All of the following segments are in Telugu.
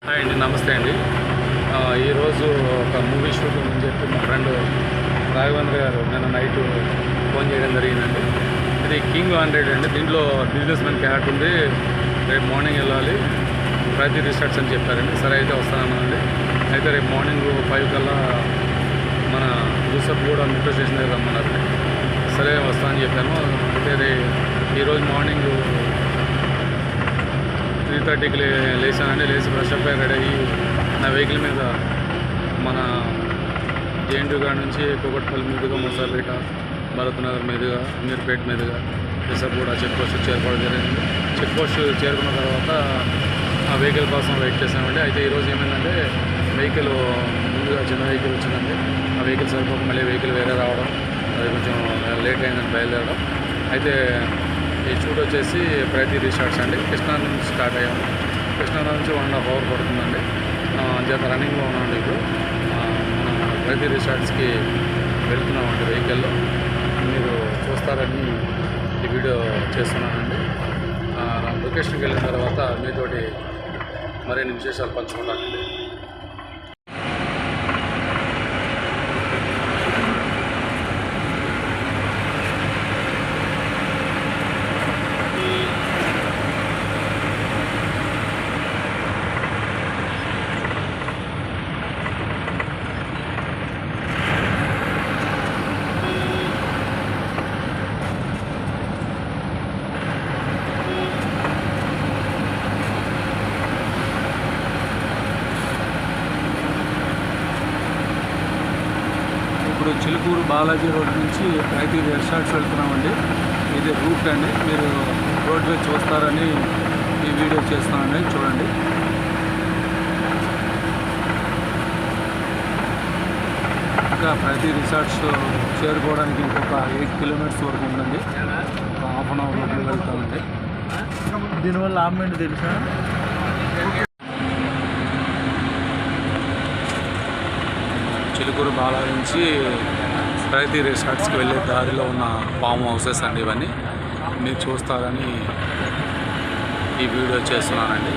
హాయ్ అండి, నమస్తే అండి. ఈరోజు ఒక మూవీ షూట్ అని చెప్పి మా ఫ్రెండ్ రాఘవేంద్ర గారు నిన్న నైట్ ఫోన్ చేయడం జరిగిందండి. ఇది కింగ్ 100 అండి. దీంట్లో బిజినెస్ మ్యాన్ క్యారెక్టర్ ఉంది. రేపు మార్నింగ్ వెళ్ళాలి ప్రతి రిసార్ట్స్ అని చెప్పారండి. సరే అయితే వస్తానన్నానండి. అయితే రేపు మార్నింగ్ 5 కల్లా మన యూసఫ్ కూడా మెట్రో స్టేషన్ దగ్గర రమ్మన్నారండి. సరే వస్తానని చెప్పాను. అయితే ఈరోజు మార్నింగ్ 3:30కి లేచానండి. లేచి ఫ్రెష్ అప్ అయ్యి రెడీ అయ్యి నా వెహికల్ మీద మన జేఎన్టీ గార్డ్ నుంచి కూకట్పల్లి మీదుగా ముసాపేట, భరత్నగర్ మీదుగా, అమీర్పేట మీదుగా రిసర్గూడ చెక్ పోస్ట్ చేరుకోవడం జరిగింది. చెక్ పోస్ట్ చేరుకున్న తర్వాత ఆ వెహికల్ కోసం వెయిట్ చేసామండి. అయితే ఈరోజు ఏమైందంటే వెహికల్ ముందుగా చిన్న వెహికల్ వచ్చిందండి. ఆ వెహికల్ సరిపోక మళ్ళీ వెహికల్ వేరే రావడం, అది కొంచెం లేట్ అయిందని బయలుదేరడం. అయితే ఈ షూట్ వచ్చేసి ప్రతి రిసార్ట్స్ అండి. కృష్ణా నుంచి స్టార్ట్ అయ్యాము. కృష్ణా నుంచి 1.5 అవర్ పడుతుందండి. చేత రన్నింగ్లో ఉన్నామండి. ఇప్పుడు మన ప్రతి రిసార్ట్స్కి వెళ్తున్నామండి వెహికల్లో. మీరు చూస్తారని ఈ వీడియో చేస్తున్నానండి. లొకేషన్కి వెళ్ళిన తర్వాత మీతోటి మరిన్ని విశేషాలు పంచుకుంటానండి. ఇప్పుడు చిలుకూరు బాలాజీ రోడ్ నుంచి ప్రతి రిసార్ట్స్ వెళ్తున్నామండి. ఇది రూట్ అండి. మీరు రోడ్ వే చూస్తారని ఈ వీడియో చేస్తానండి. చూడండి. ఇంకా ప్రతి రిసార్ట్స్ చేరుకోవడానికి ఇంకొక 8 కిలోమీటర్స్ వరకు ఉందండి. హాఫ్ అన్ అవర్ లోపల వెళ్తామండి. దీనివల్ల ఆమెంట్ తెలుసా? చిలుకూరు బాలాజీ నుంచి ప్రగతి రిసార్ట్స్కి వెళ్ళే దారిలో ఉన్న ఫామ్ హౌసెస్ అండి. ఇవన్నీ మీరు చూస్తారని ఈ వీడియో చేస్తున్నానండి.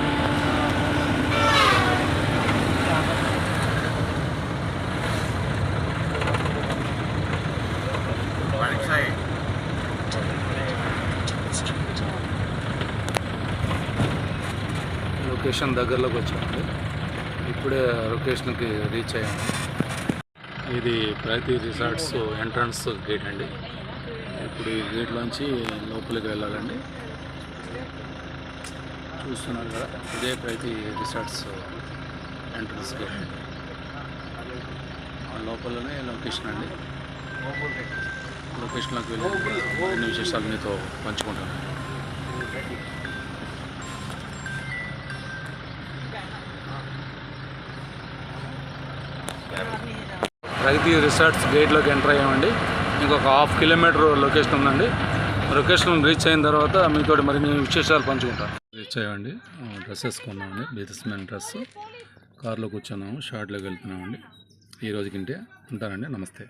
లొకేషన్ దగ్గరలోకి వచ్చామండి. ఇప్పుడే లొకేషన్కి రీచ్ అయ్యాము. ఇది ప్రగతి రిసార్ట్స్ ఎంట్రన్స్ గేట్ అండి. ఇప్పుడు ఈ గేట్లోంచి లోపలికి వెళ్ళాలండి. చూస్తున్నారు కదా, ఇదే ప్రగతి రిసార్ట్స్ ఎంట్రన్స్ గేట్. లోపలనే లొకేషన్ అండి. లొకేషన్లోకి వెళ్ళి అన్ని విశేషాలు మీతో పంచుకుంటాను. ప్రగతి రిసార్ట్స్ గేట్లోకి ఎంటర్ అయ్యామండి. ఇంకొక 1/2 కిలోమీటర్ లొకేషన్ ఉందండి. లొకేషన్ రీచ్ అయిన తర్వాత మీతో మరిన్ని విశేషాలు పంచుకుంటాను. రీచ్ అయ్యామండి. డ్రెస్ వేసుకున్నామండి. Businessmen dress. కార్లో కూర్చున్నాము. షార్ట్లోకి వెళ్తున్నామండి. ఈ రోజుకింటే ఉంటానండి. నమస్తే.